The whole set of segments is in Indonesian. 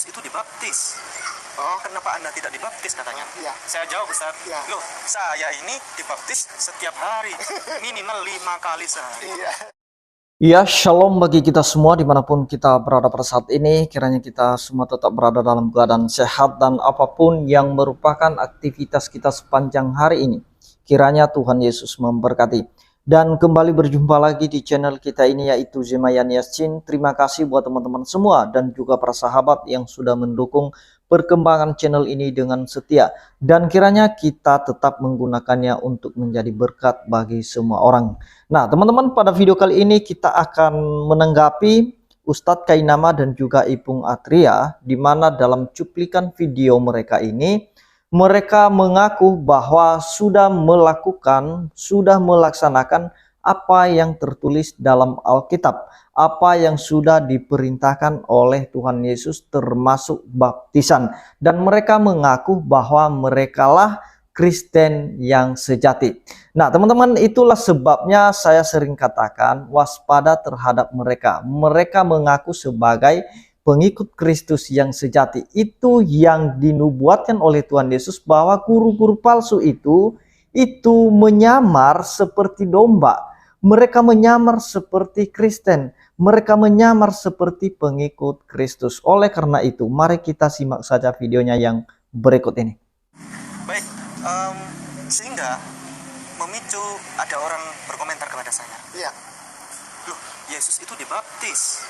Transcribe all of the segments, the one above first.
itu dibaptis. Oh, kenapa Anda tidak dibaptis katanya? Ya. Saya jawab, Ustaz, Ya. loh, saya ini dibaptis setiap hari, minimal 5 kali sehari. Iya. Ya, shalom bagi kita semua dimanapun kita berada pada saat ini. Kiranya kita semua tetap berada dalam keadaan sehat dan apapun yang merupakan aktivitas kita sepanjang hari ini, kiranya Tuhan Yesus memberkati. Dan kembali berjumpa lagi di channel kita ini, yaitu Zemayan Yasin. Terima kasih buat teman-teman semua dan juga para sahabat yang sudah mendukung perkembangan channel ini dengan setia. Dan kiranya kita tetap menggunakannya untuk menjadi berkat bagi semua orang. Nah teman-teman, pada video kali ini kita akan menanggapi Ustadz Kainama dan juga Ipung Atria, di mana dalam cuplikan video mereka ini, mereka mengaku bahwa sudah melaksanakan apa yang tertulis dalam Alkitab, apa yang sudah diperintahkan oleh Tuhan Yesus termasuk baptisan. Dan mereka mengaku bahwa merekalah Kristen yang sejati. Nah teman-teman, itulah sebabnya saya sering katakan waspada terhadap mereka. Mereka mengaku sebagai pengikut Kristus yang sejati. Itu yang dinubuatkan oleh Tuhan Yesus, bahwa guru-guru palsu itu menyamar seperti domba. Mereka menyamar seperti Kristen. Mereka menyamar seperti pengikut Kristus. Oleh karena itu, mari kita simak saja videonya yang berikut ini. Baik, sehingga memicu ada orang berkomentar kepada saya. Iya. Loh, Yesus itu dibaptis.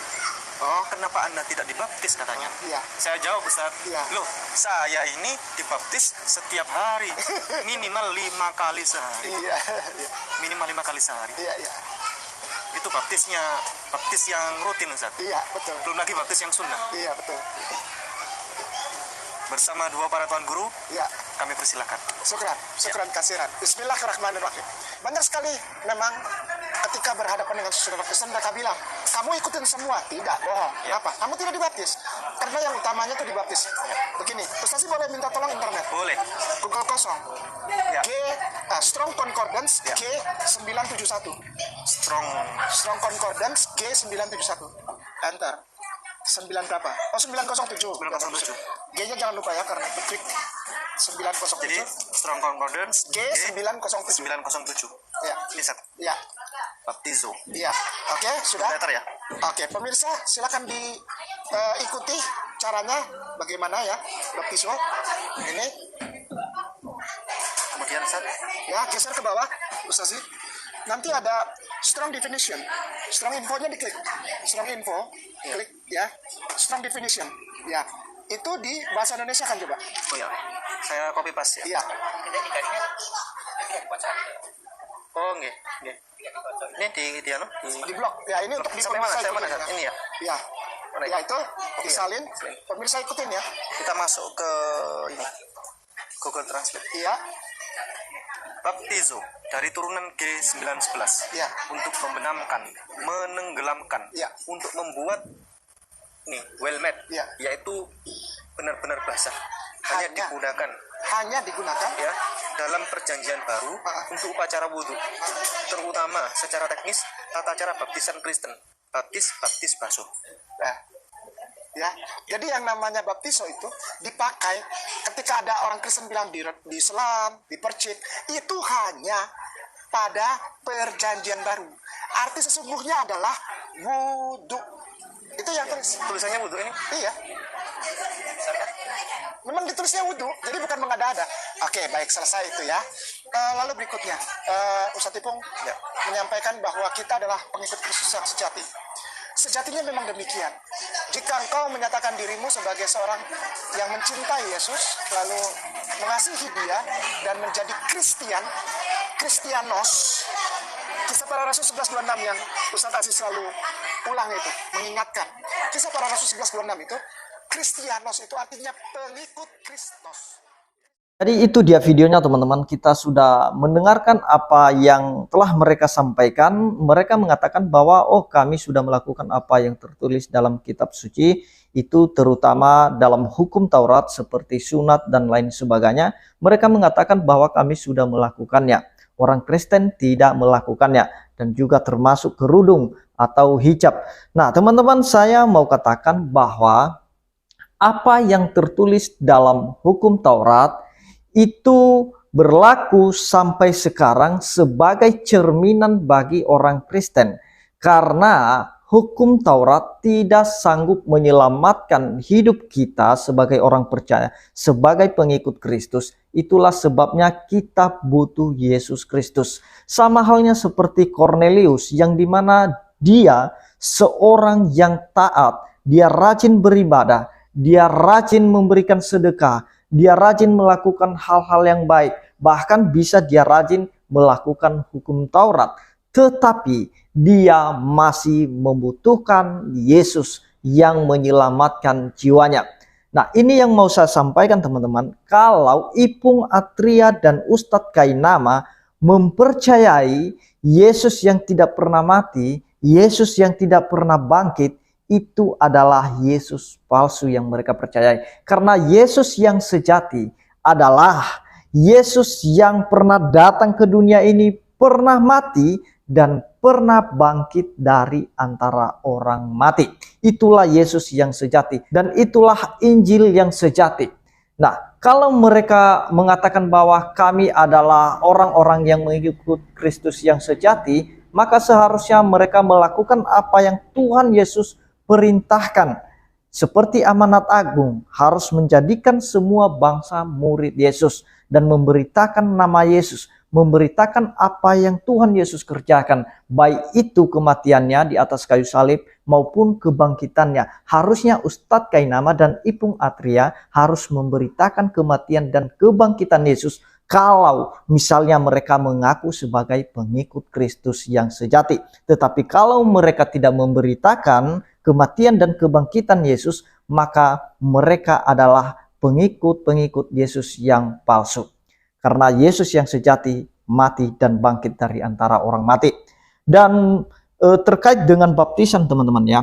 Oh, kenapa Anda tidak dibaptis katanya? Iya. Saya jawab, Ustaz, Iya. loh, saya ini dibaptis setiap hari, minimal 5 kali sehari. Iya. Minimal 5 kali sehari. Iya. Iya. Itu baptis yang rutin, Ustaz. Iya, betul. Belum lagi baptis yang sunnah. Iya, betul. Bersama dua para tuan guru, Iya. kami persilakan. Syukran kasiran. Bismillahirrahmanirrahim. Banyak sekali memang ketika berhadapan dengan saudara Kristen, mereka bilang, kamu ikutin semua. Tidak, bohong. Kenapa? Kamu tidak dibaptis. Karena yang utamanya itu dibaptis. Begini, Ustaz boleh minta tolong internet? Boleh. Google kosong. Ya. Strong Concordance Ya. G971. Strong Concordance G971. Enter. 9 berapa? Oh, 907. 907. G-nya jangan lupa ya, karena itu klik 907. Jadi, Strong Concordance G907. 907. Ya. Ini Ustaz. Ya. Baptizo. Iya. Oke, sudah? Letter ya? Oke, pemirsa silakan diikuti caranya bagaimana ya baptiso. Ini. Kemudian Ustaz, Ya, geser ke bawah, Ustaz. Nanti ada strong definition. Strong info-nya diklik. Strong info, klik ya. Strong definition. Ya. Itu di bahasa Indonesia kan coba. oh ya, saya copy paste ya. Iya. Oh, nggih. Ini di anu? Di blog. Ya, ini untuk bisa Sampai mana? pemirsa Saya mana? ikutin, Ini ya. Ya. Mana Ya, itu Iya. salin. Pemirsa ikutin ya. Kita masuk ke ini. Google Translate. Iya. Baptizo dari turunan G911 Ya. untuk membenamkan, menenggelamkan, Ya. untuk membuat nih well made, Ya. yaitu benar-benar basah. Hanya. Hanya digunakan digunakan ya dalam perjanjian baru untuk upacara wudhu, terutama secara teknis tata cara baptisan Kristen, baptis basuh. Nah, ya, jadi yang namanya baptiso itu dipakai ketika ada orang Kristen bilang di selam, dipercik, itu hanya pada perjanjian baru. Arti sesungguhnya adalah wudhu. Itu yang Tulisannya wudhu ini. iya. Memang ditulisnya wudhu, jadi bukan mengada-ada. Oke, baik, selesai itu ya. Lalu berikutnya, Ustadz Ipung menyampaikan bahwa kita adalah pengikut Kristus yang sejati. Sejatinya memang demikian. Jika engkau menyatakan dirimu sebagai seorang yang mencintai Yesus, lalu mengasihi Dia dan menjadi Kristianos, Kisah Para Rasul 11:26 yang Ustadz Aziz selalu ulang itu, mengingatkan. Kisah Para Rasul 11:26 itu, Kristianos itu artinya pengikut Kristus. Jadi itu dia videonya teman-teman. Kita sudah mendengarkan apa yang telah mereka sampaikan. Mereka mengatakan bahwa kami sudah melakukan apa yang tertulis dalam kitab suci, itu terutama dalam hukum Taurat seperti sunat dan lain sebagainya. Mereka mengatakan bahwa kami sudah melakukannya. Orang Kristen tidak melakukannya, dan juga termasuk kerudung atau hijab. Nah teman-teman, saya mau katakan bahwa apa yang tertulis dalam hukum Taurat itu berlaku sampai sekarang sebagai cerminan bagi orang Kristen, karena hukum Taurat tidak sanggup menyelamatkan hidup kita sebagai orang percaya, sebagai pengikut Kristus. Itulah sebabnya kita butuh Yesus Kristus. Sama halnya seperti Cornelius, yang dimana dia seorang yang taat, dia rajin beribadah, dia rajin memberikan sedekah, dia rajin melakukan hal-hal yang baik, bahkan bisa dia rajin melakukan hukum Taurat. Tetapi dia masih membutuhkan Yesus yang menyelamatkan jiwanya. Nah, ini yang mau saya sampaikan teman-teman. Kalau Ipung Atria dan Ustadz Kainama mempercayai Yesus yang tidak pernah mati, Yesus yang tidak pernah bangkit, itu adalah Yesus palsu yang mereka percayai. Karena Yesus yang sejati adalah Yesus yang pernah datang ke dunia ini, pernah mati, dan pernah bangkit dari antara orang mati. Itulah Yesus yang sejati, dan itulah Injil yang sejati. Nah, kalau mereka mengatakan bahwa kami adalah orang-orang yang mengikut Kristus yang sejati, maka seharusnya mereka melakukan apa yang Tuhan Yesus perintahkan. Seperti amanat agung, harus menjadikan semua bangsa murid Yesus dan memberitakan nama Yesus, memberitakan apa yang Tuhan Yesus kerjakan, baik itu kematiannya di atas kayu salib maupun kebangkitannya. Harusnya Ustadz Kainama dan Ipung Atria harus memberitakan kematian dan kebangkitan Yesus kalau misalnya mereka mengaku sebagai pengikut Kristus yang sejati. Tetapi kalau mereka tidak memberitakan kematian dan kebangkitan Yesus, maka mereka adalah pengikut-pengikut Yesus yang palsu. Karena Yesus yang sejati mati dan bangkit dari antara orang mati. Dan terkait dengan baptisan teman-teman ya,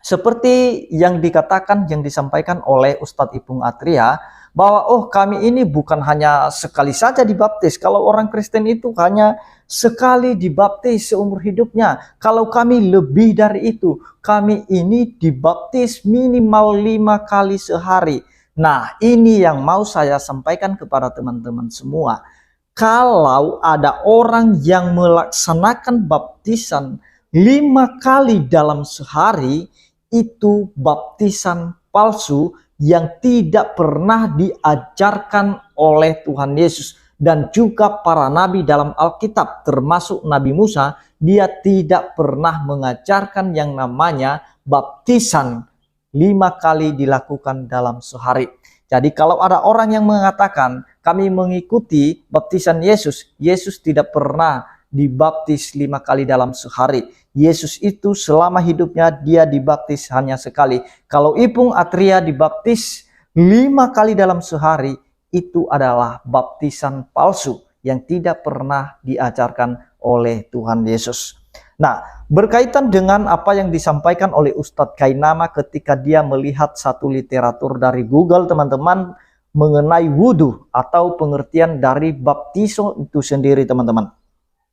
seperti yang dikatakan, yang disampaikan oleh Ustadz Ipung Atria, bahwa kami ini bukan hanya sekali saja dibaptis. Kalau orang Kristen itu hanya sekali dibaptis seumur hidupnya. Kalau kami lebih dari itu, kami ini dibaptis minimal 5 kali sehari. Nah, ini yang mau saya sampaikan kepada teman-teman semua. Kalau ada orang yang melaksanakan baptisan 5 kali dalam sehari, itu baptisan palsu yang tidak pernah diajarkan oleh Tuhan Yesus dan juga para nabi dalam Alkitab, termasuk Nabi Musa. Dia tidak pernah mengajarkan yang namanya baptisan 5 kali dilakukan dalam sehari. Jadi kalau ada orang yang mengatakan kami mengikuti baptisan Yesus, Yesus tidak pernah dibaptis 5 kali dalam sehari. Yesus itu selama hidupnya dia dibaptis hanya sekali. Kalau Ipung Atria dibaptis 5 kali dalam sehari, itu adalah baptisan palsu yang tidak pernah diajarkan oleh Tuhan Yesus. Nah, berkaitan dengan apa yang disampaikan oleh Ustadz Kainama ketika dia melihat satu literatur dari Google teman-teman mengenai wudhu atau pengertian dari baptiso itu sendiri teman-teman.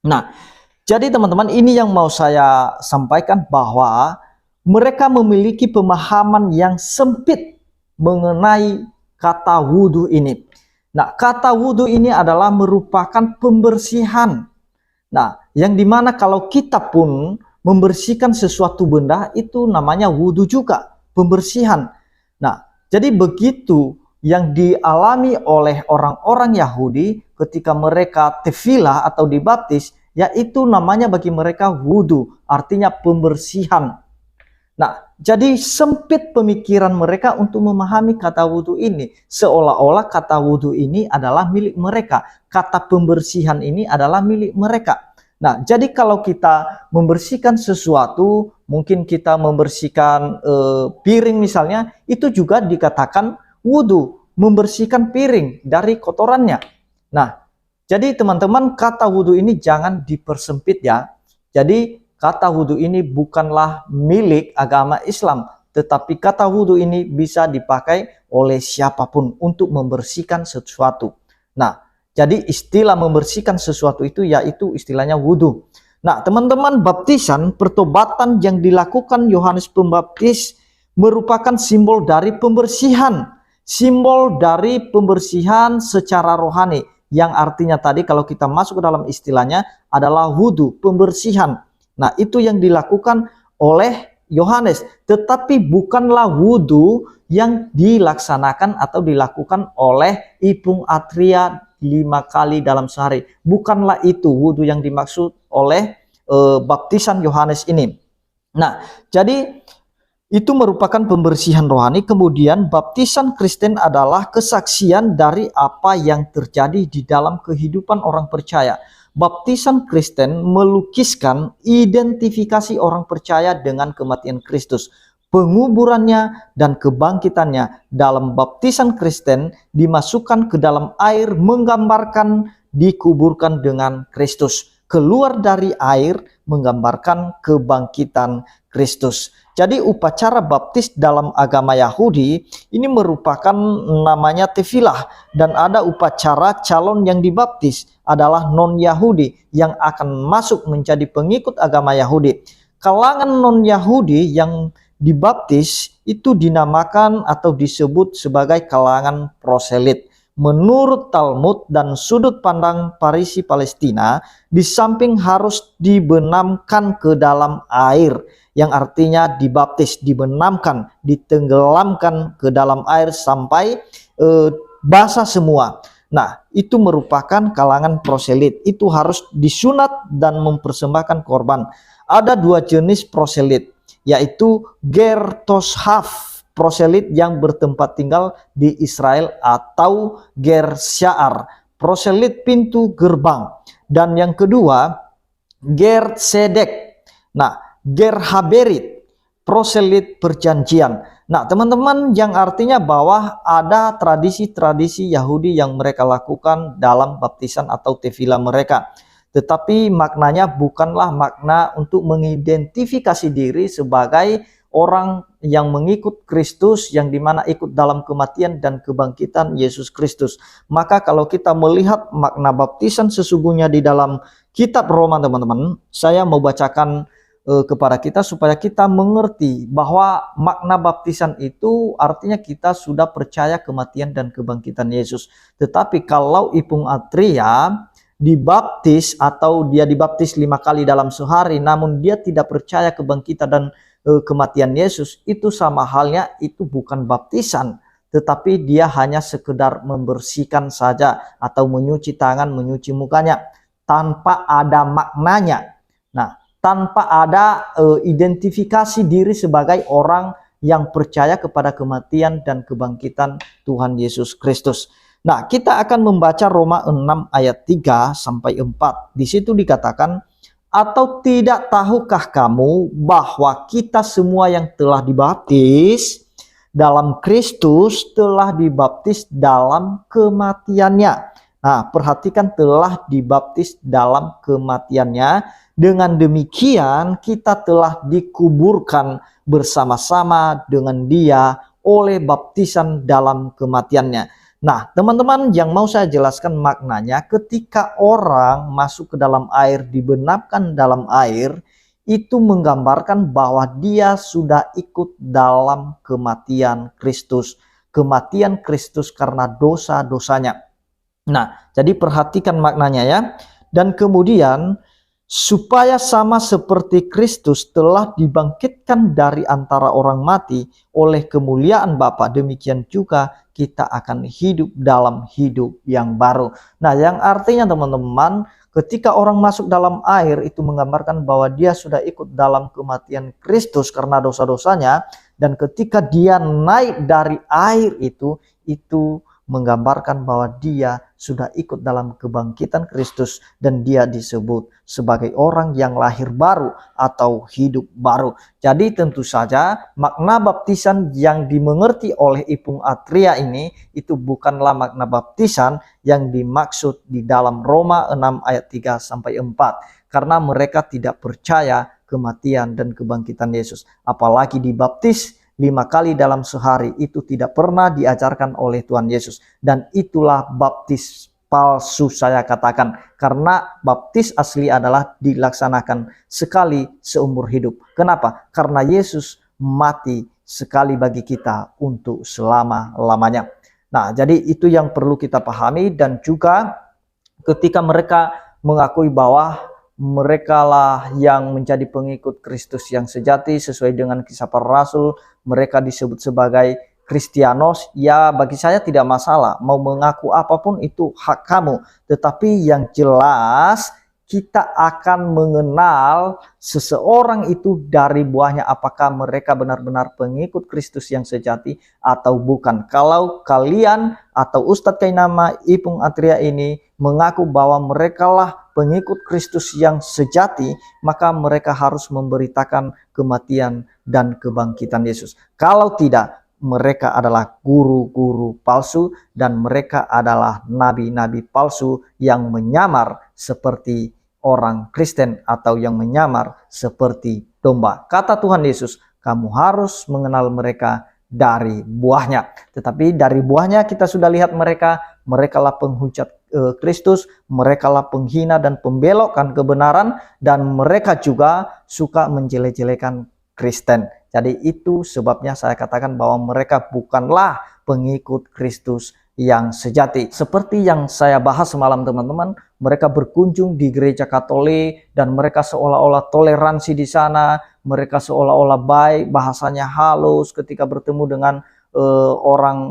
Nah, jadi teman-teman, ini yang mau saya sampaikan, bahwa mereka memiliki pemahaman yang sempit mengenai kata wudhu ini. Nah, kata wudhu ini adalah merupakan pembersihan. Nah, yang dimana kalau kita pun membersihkan sesuatu benda, itu namanya wudhu juga, pembersihan. Nah, jadi begitu yang dialami oleh orang-orang Yahudi ketika mereka tefilah atau dibaptis, yaitu namanya bagi mereka wudhu, artinya pembersihan. Nah, jadi sempit pemikiran mereka untuk memahami kata wudhu ini. Seolah-olah kata wudhu ini adalah milik mereka. Kata pembersihan ini adalah milik mereka. Nah, jadi kalau kita membersihkan sesuatu, mungkin kita membersihkan piring misalnya, itu juga dikatakan wudhu, membersihkan piring dari kotorannya. Nah, jadi teman-teman, kata wudhu ini jangan dipersempit ya. Jadi kata wudhu ini bukanlah milik agama Islam, tetapi kata wudhu ini bisa dipakai oleh siapapun untuk membersihkan sesuatu. Nah, jadi istilah membersihkan sesuatu itu yaitu istilahnya wudhu. Nah, teman-teman, baptisan pertobatan yang dilakukan Yohanes Pembaptis merupakan simbol dari pembersihan. Simbol dari pembersihan secara rohani. Yang artinya tadi kalau kita masuk ke dalam istilahnya adalah wudhu, pembersihan. Nah, itu yang dilakukan oleh Yohanes. Tetapi bukanlah wudhu yang dilaksanakan atau dilakukan oleh Ipung Atria 5 kali dalam sehari. Bukanlah itu wudhu yang dimaksud oleh baptisan Yohanes ini. Nah, jadi itu merupakan pembersihan rohani. Kemudian baptisan Kristen adalah kesaksian dari apa yang terjadi di dalam kehidupan orang percaya. Baptisan Kristen melukiskan identifikasi orang percaya dengan kematian Kristus, penguburannya dan kebangkitannya. Dalam baptisan Kristen dimasukkan ke dalam air menggambarkan dikuburkan dengan Kristus. Keluar dari air menggambarkan kebangkitan Kristus. Jadi upacara baptis dalam agama Yahudi ini merupakan namanya tefilah, dan ada upacara calon yang dibaptis adalah non-Yahudi yang akan masuk menjadi pengikut agama Yahudi. Kalangan non-Yahudi yang dibaptis itu dinamakan atau disebut sebagai kalangan proselit. Menurut Talmud dan sudut pandang Parisi Palestina, di samping harus dibenamkan ke dalam air, yang artinya dibaptis, dibenamkan, ditenggelamkan ke dalam air sampai basah semua. Nah, itu merupakan kalangan proselit. Itu harus disunat dan mempersembahkan korban. Ada 2 jenis proselit, yaitu ger toshaf, proselit yang bertempat tinggal di Israel, atau ger sya'ar, proselit pintu gerbang. Dan yang kedua, ger sedek. Nah, ger haberit, proselit perjanjian. Nah, teman-teman, yang artinya bahwa ada tradisi-tradisi Yahudi yang mereka lakukan dalam baptisan atau tefilah mereka. Tetapi maknanya bukanlah makna untuk mengidentifikasi diri sebagai orang yang mengikut Kristus, yang dimana ikut dalam kematian dan kebangkitan Yesus Kristus. Maka kalau kita melihat makna baptisan sesungguhnya di dalam kitab Roma, teman-teman, saya mau bacakan kepada kita supaya kita mengerti bahwa makna baptisan itu artinya kita sudah percaya kematian dan kebangkitan Yesus. Tetapi kalau Ipung Atria dibaptis atau dia dibaptis 5 kali dalam sehari namun dia tidak percaya kebangkitan dan kematian Yesus, itu sama halnya itu bukan baptisan, tetapi dia hanya sekedar membersihkan saja atau menyuci tangan, menyuci mukanya tanpa ada maknanya. Nah, tanpa ada identifikasi diri sebagai orang yang percaya kepada kematian dan kebangkitan Tuhan Yesus Kristus. Nah, kita akan membaca Roma 6 ayat 3 sampai 4. Di situ dikatakan, atau tidak tahukah kamu bahwa kita semua yang telah dibaptis dalam Kristus telah dibaptis dalam kematiannya. Nah, perhatikan, telah dibaptis dalam kematiannya. Dengan demikian kita telah dikuburkan bersama-sama dengan dia oleh baptisan dalam kematiannya. Nah, teman-teman, yang mau saya jelaskan maknanya, ketika orang masuk ke dalam air, dibenamkan dalam air, itu menggambarkan bahwa dia sudah ikut dalam kematian Kristus. Kematian Kristus karena dosa-dosanya. Nah, jadi perhatikan maknanya ya. Dan kemudian, supaya sama seperti Kristus telah dibangkitkan dari antara orang mati oleh kemuliaan Bapa, demikian juga kita akan hidup dalam hidup yang baru. Nah, yang artinya teman-teman, ketika orang masuk dalam air itu menggambarkan bahwa dia sudah ikut dalam kematian Kristus karena dosa-dosanya, dan ketika dia naik dari air itu menggambarkan bahwa dia sudah ikut dalam kebangkitan Kristus dan dia disebut sebagai orang yang lahir baru atau hidup baru. Jadi tentu saja makna baptisan yang dimengerti oleh Ipung Atria ini itu bukanlah makna baptisan yang dimaksud di dalam Roma 6 ayat 3 sampai 4, karena mereka tidak percaya kematian dan kebangkitan Yesus. Apalagi dibaptis 5 kali dalam sehari, itu tidak pernah diajarkan oleh Tuhan Yesus. Dan itulah baptis palsu, saya katakan. Karena baptis asli adalah dilaksanakan sekali seumur hidup. Kenapa? Karena Yesus mati sekali bagi kita untuk selama-lamanya. Nah, jadi itu yang perlu kita pahami, dan juga ketika mereka mengakui bahwa mereka lah yang menjadi pengikut Kristus yang sejati sesuai dengan kisah para rasul, mereka disebut sebagai Kristianos. Ya, bagi saya tidak masalah, mau mengaku apapun itu hak kamu, tetapi yang jelas kita akan mengenal seseorang itu dari buahnya, apakah mereka benar-benar pengikut Kristus yang sejati atau bukan. Kalau kalian atau Ustadz Kainama Ipung Atria ini mengaku bahwa mereka lah pengikut Kristus yang sejati, maka mereka harus memberitakan kematian dan kebangkitan Yesus. Kalau tidak, mereka adalah guru-guru palsu dan mereka adalah nabi-nabi palsu yang menyamar seperti orang Kristen atau yang menyamar seperti domba. Kata Tuhan Yesus, kamu harus mengenal mereka dari buahnya. Tetapi dari buahnya kita sudah lihat merekalah penghujat Kristus, merekalah penghina dan pembelokkan kebenaran, dan mereka juga suka menjelek-jelekan Kristen. Jadi itu sebabnya saya katakan bahwa mereka bukanlah pengikut Kristus yang sejati. Seperti yang saya bahas semalam teman-teman, mereka berkunjung di gereja Katolik dan mereka seolah-olah toleransi di sana, mereka seolah-olah baik, bahasanya halus ketika bertemu dengan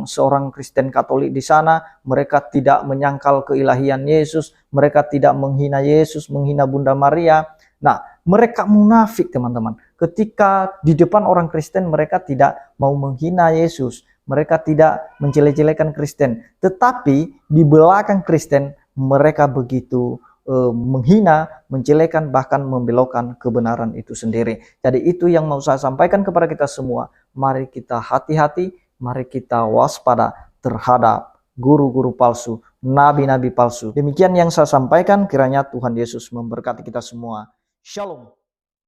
seorang Kristen Katolik di sana. Mereka tidak menyangkal keilahian Yesus, mereka tidak menghina Yesus, menghina Bunda Maria. Nah, mereka munafik teman-teman. Ketika di depan orang Kristen mereka tidak mau menghina Yesus, mereka tidak menjelek-jelekan Kristen, tetapi di belakang Kristen mereka begitu menghina, menjelekan, bahkan membelokkan kebenaran itu sendiri. Jadi itu yang mau saya sampaikan kepada kita semua. Mari kita hati-hati, mari kita waspada terhadap guru-guru palsu, nabi-nabi palsu. Demikian yang saya sampaikan, kiranya Tuhan Yesus memberkati kita semua. Shalom.